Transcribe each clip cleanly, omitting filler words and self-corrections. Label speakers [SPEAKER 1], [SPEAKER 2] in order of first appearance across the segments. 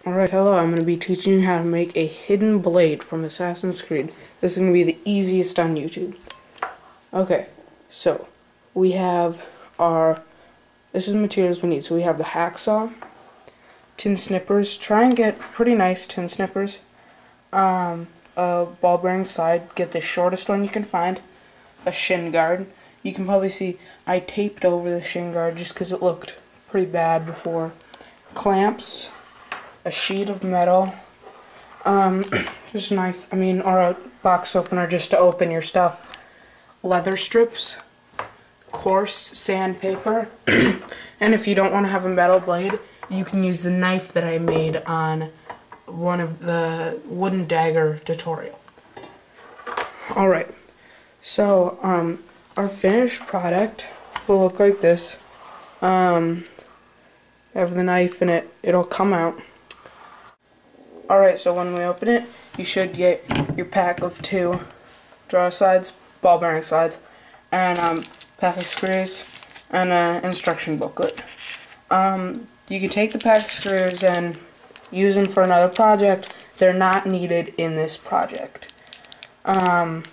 [SPEAKER 1] Alright, hello, I'm going to be teaching you how to make a hidden blade from Assassin's Creed. This is going to be the easiest on YouTube. Okay, so we have this is the materials we need. So we have the hacksaw, tin snippers, try and get pretty nice tin snippers, a ball bearing slide, get the shortest one you can find, a shin guard. You can probably see I taped over the shin guard just because it looked pretty bad before. Clamps, a sheet of metal, just a knife, or a box opener just to open your stuff, leather strips, coarse sandpaper, and if you don't want to have a metal blade, you can use the knife that I made on one of the wooden dagger tutorial. Alright, so our finished product will look like this. Have the knife in it, it'll come out. Alright, so when we open it, you should get your pack of 2 draw slides, ball bearing slides, and pack of screws, and an instruction booklet. You can take the pack of screws and use them for another project. They're not needed in this project. And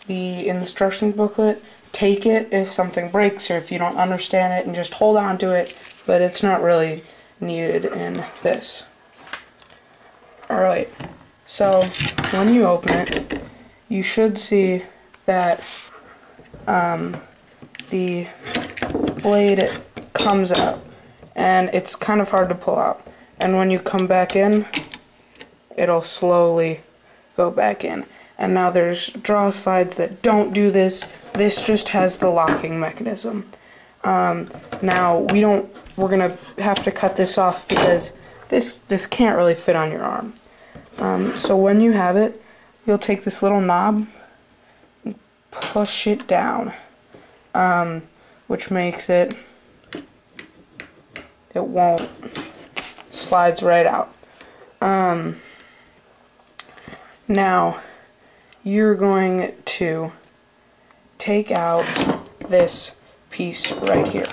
[SPEAKER 1] the instruction booklet, take it if something breaks or if you don't understand it and just hold on to it, but it's not really needed in this. Alright, so when you open it, you should see that the blade comes out, and it's kind of hard to pull out. And when you come back in, it'll slowly go back in. And now there's draw slides that don't do this. This just has the locking mechanism. Now we're gonna have to cut this off because this can't really fit on your arm. So when you have it, you'll take this little knob and push it down, which makes it won't, slides right out. Now you're going to take out this piece right here.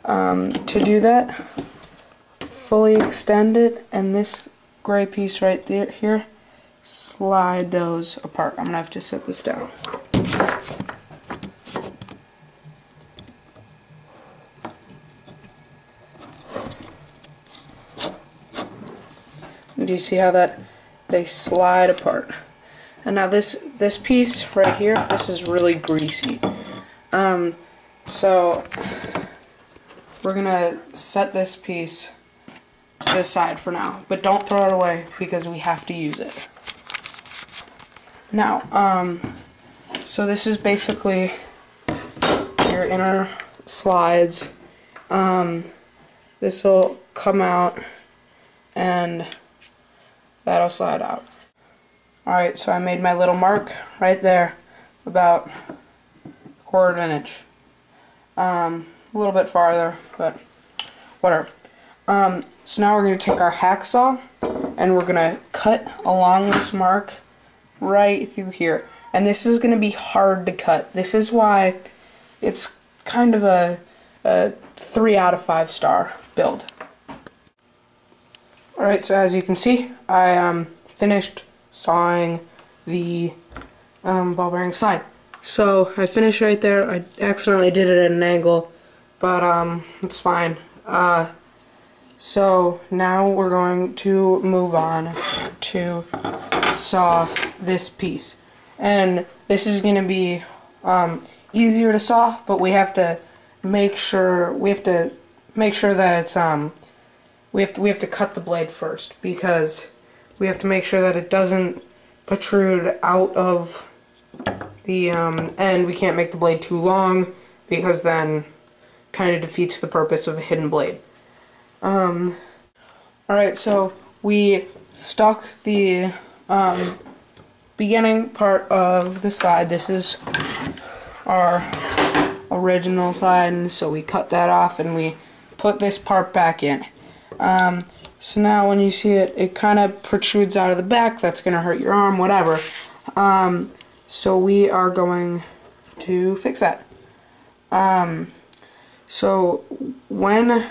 [SPEAKER 1] To do that, fully extend it, and this gray piece right there here, slide those apart. I'm gonna have to set this down. Do you see how they slide apart? And now this piece right here, this is really greasy. So we're gonna set this piece to the side for now, but don't throw it away because we have to use it. Now, so this is basically your inner slides. This will come out and that'll slide out. Alright, so I made my little mark right there, about a quarter of an inch. A little bit farther, but whatever. So now we're going to take our hacksaw and we're going to cut along this mark right through here. And this is going to be hard to cut. This is why it's kind of a 3 out of 5 star build. Alright, so as you can see, I finished sawing the ball bearing slide. So I finished right there. I accidentally did it at an angle, but it's fine. So now we're going to move on to saw this piece, and this is going to be easier to saw, but we have to make sure that it's we have to cut the blade first, because we have to make sure that it doesn't protrude out of the end. We can't make the blade too long because then kind of defeats the purpose of a hidden blade. Alright, so we stuck the beginning part of the side. This is our original side, and so we cut that off and we put this part back in. So now when you see it, it kind of protrudes out of the back. That's going to hurt your arm, whatever. So we are going to fix that. So when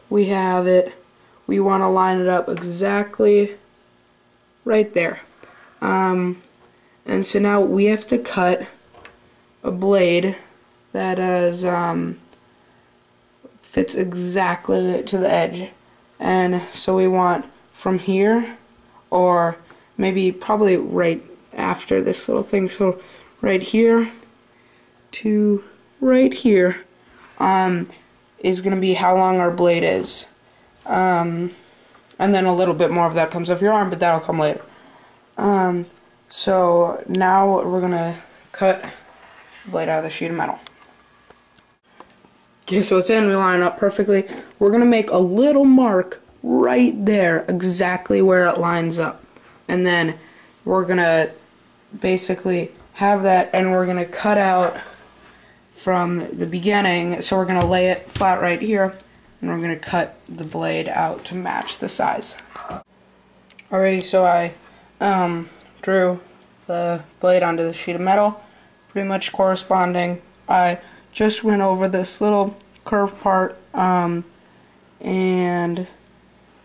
[SPEAKER 1] we have it. We want to line it up exactly right there. And so now we have to cut a blade that is fits exactly to the edge. And so we want from here, or maybe probably right after this little thing, so right here to right here is going to be how long our blade is. And then a little bit more of that comes off your arm, but that'll come later. So now we're going to cut the blade out of the sheet of metal. Okay, so it's in, we line up perfectly. We're going to make a little mark right there, exactly where it lines up. And then we're going to basically have that, and we're going to cut out from the beginning. So we're going to lay it flat right here, and we're going to cut the blade out to match the size. Alrighty, so I drew the blade onto the sheet of metal, pretty much corresponding. I just went over this little curved part, and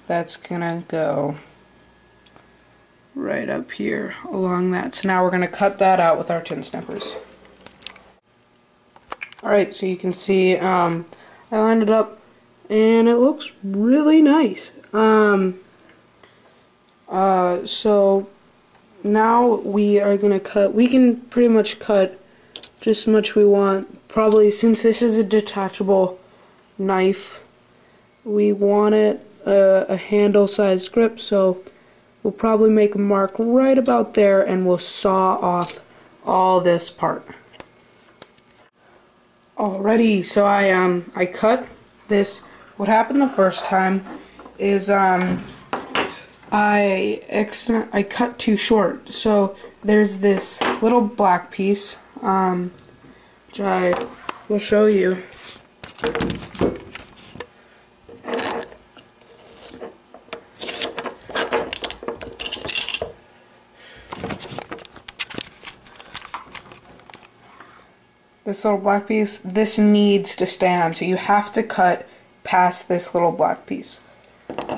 [SPEAKER 1] that's gonna go right up here along that. So now we're gonna cut that out with our tin snippers. Alright, so you can see I lined it up and it looks really nice. So now we are gonna cut. We can pretty much cut just as much we want. Probably, since this is a detachable knife, we want it a handle size grip, so we'll probably make a mark right about there, and we'll saw off all this part. Alrighty, so I cut this. What happened the first time is I cut too short. So there's this little black piece, which I will show you. This little black piece, this needs to stand, so you have to cut past this little black piece.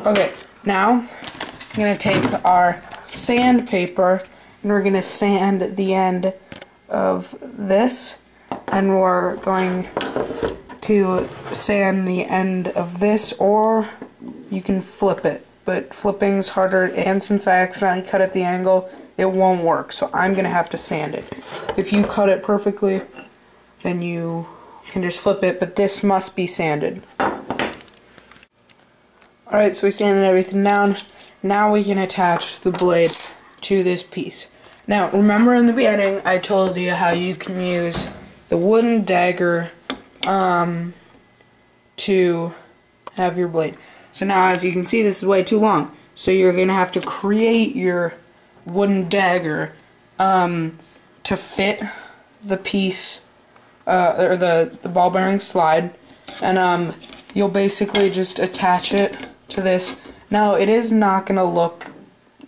[SPEAKER 1] Okay, now I'm going to take our sandpaper and we're going to sand the end of this, and we're going to sand the end of this, or you can flip it, but flipping's harder, and since I accidentally cut at the angle, it won't work, so I'm going to have to sand it. If you cut it perfectly, then you can just flip it, but this must be sanded. Alright, so we sanded everything down. Now we can attach the blade to this piece. Now, remember in the beginning, I told you how you can use the wooden dagger to have your blade. So now, as you can see, this is way too long. So you're going to have to create your wooden dagger to fit the piece, or the ball bearing slide, and you'll basically just attach it to this. Now, it is not going to look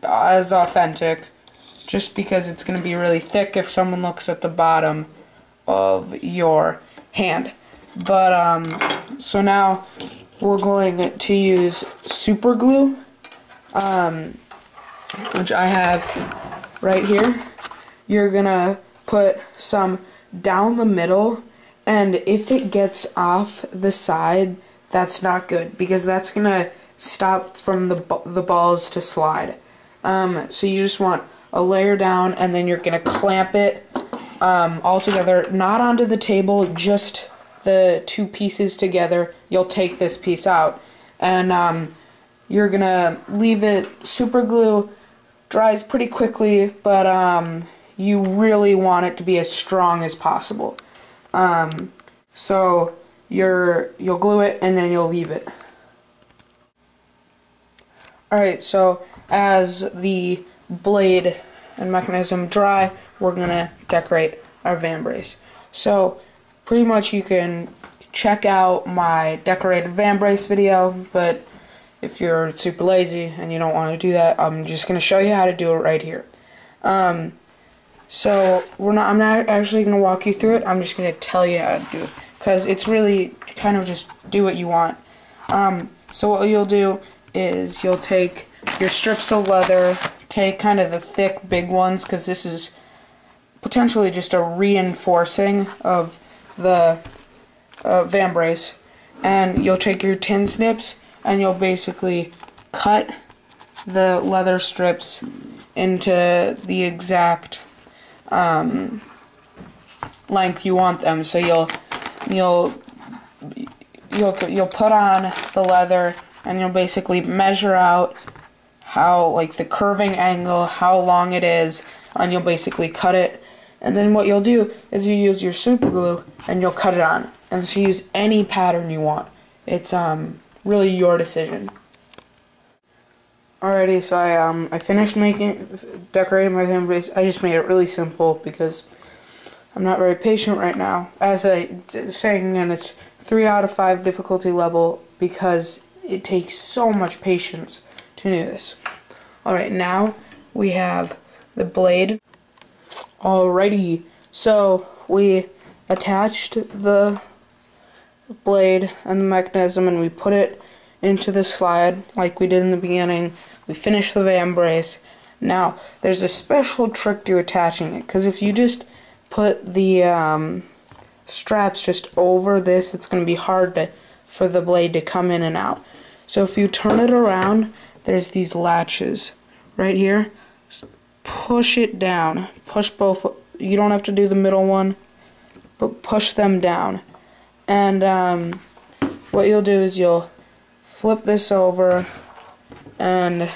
[SPEAKER 1] as authentic, just because it's going to be really thick if someone looks at the bottom of your hand. But so now we're going to use super glue, which I have right here. You're gonna put some down the middle, and if it gets off the side, that's not good, because that's gonna stop from the balls to slide. So you just want a layer down, and then you're gonna clamp it all together, not onto the table, just the two pieces together. You'll take this piece out, and you're gonna leave it. Super glue dries pretty quickly, but you really want it to be as strong as possible. So you'll glue it, and then you'll leave it. Alright, so as the blade and mechanism dry, we're gonna decorate our vambrace. So pretty much you can check out my decorated vambrace video, but if you're super lazy and you don't want to do that, I'm just gonna show you how to do it right here. So I'm not actually gonna walk you through it. I'm just gonna tell you how to do it, because it's really kind of just do what you want. So what you'll do is you'll take your strips of leather, take kind of the thick big ones, because this is potentially just a reinforcing of the vambrace, and you'll take your tin snips and you'll basically cut the leather strips into the exact length you want them. So you'll put on the leather and you'll basically measure out how, like, the curving angle, how long it is, and you'll basically cut it. And then what you'll do is you use your super glue and you'll cut it on. And so use any pattern you want. It's really your decision. Alrighty, so I finished decorating my vambrace. I just made it really simple because I'm not very patient right now. As I was saying, and it's 3 out of 5 difficulty level because it takes so much patience to do this. Alright, now we have the blade. Alrighty, so we attached the blade and the mechanism and we put it into the slide like we did in the beginning. We finished the vambrace. Now, there's a special trick to attaching it, because if you just put the straps just over this, it's going to be hard for the blade to come in and out. So if you turn it around, there's these latches right here. Just push it down. Push both. You don't have to do the middle one, but push them down. And what you'll do is you'll flip this over and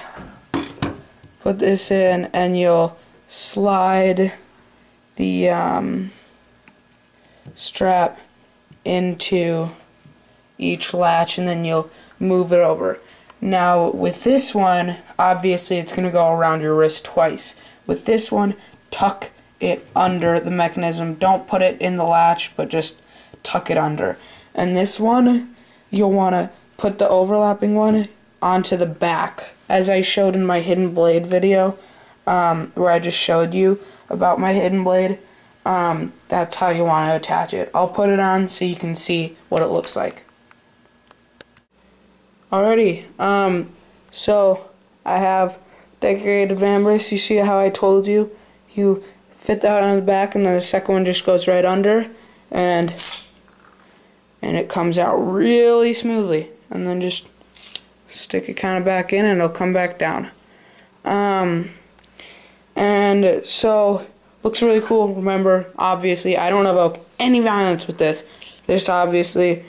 [SPEAKER 1] put this in, and you'll slide the strap into each latch, and then you'll move it over. Now with this one, obviously it's going to go around your wrist twice. With this one, tuck it under the mechanism. Don't put it in the latch, but just tuck it under. And this one, you'll want to put the overlapping one onto the back, as I showed in my hidden blade video, where I just showed you about my hidden blade. That's how you want to attach it. I'll put it on so you can see what it looks like. Alrighty, so I have decorated vambrace. You see how I told you? You fit that on the back, and then the second one just goes right under, and it comes out really smoothly. And then just stick it kind of back in, and it'll come back down. And so, looks really cool. Remember, obviously, I don't evoke any violence with this. This obviously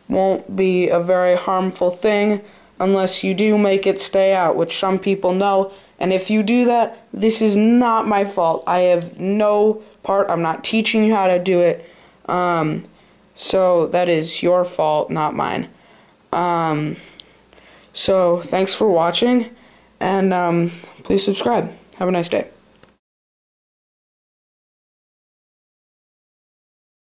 [SPEAKER 1] won't be a very harmful thing unless you do make it stay out, which some people know. And if you do that, this is not my fault. I have no part. I'm not teaching you how to do it. So that is your fault, not mine. So thanks for watching, and please subscribe. Have a nice day.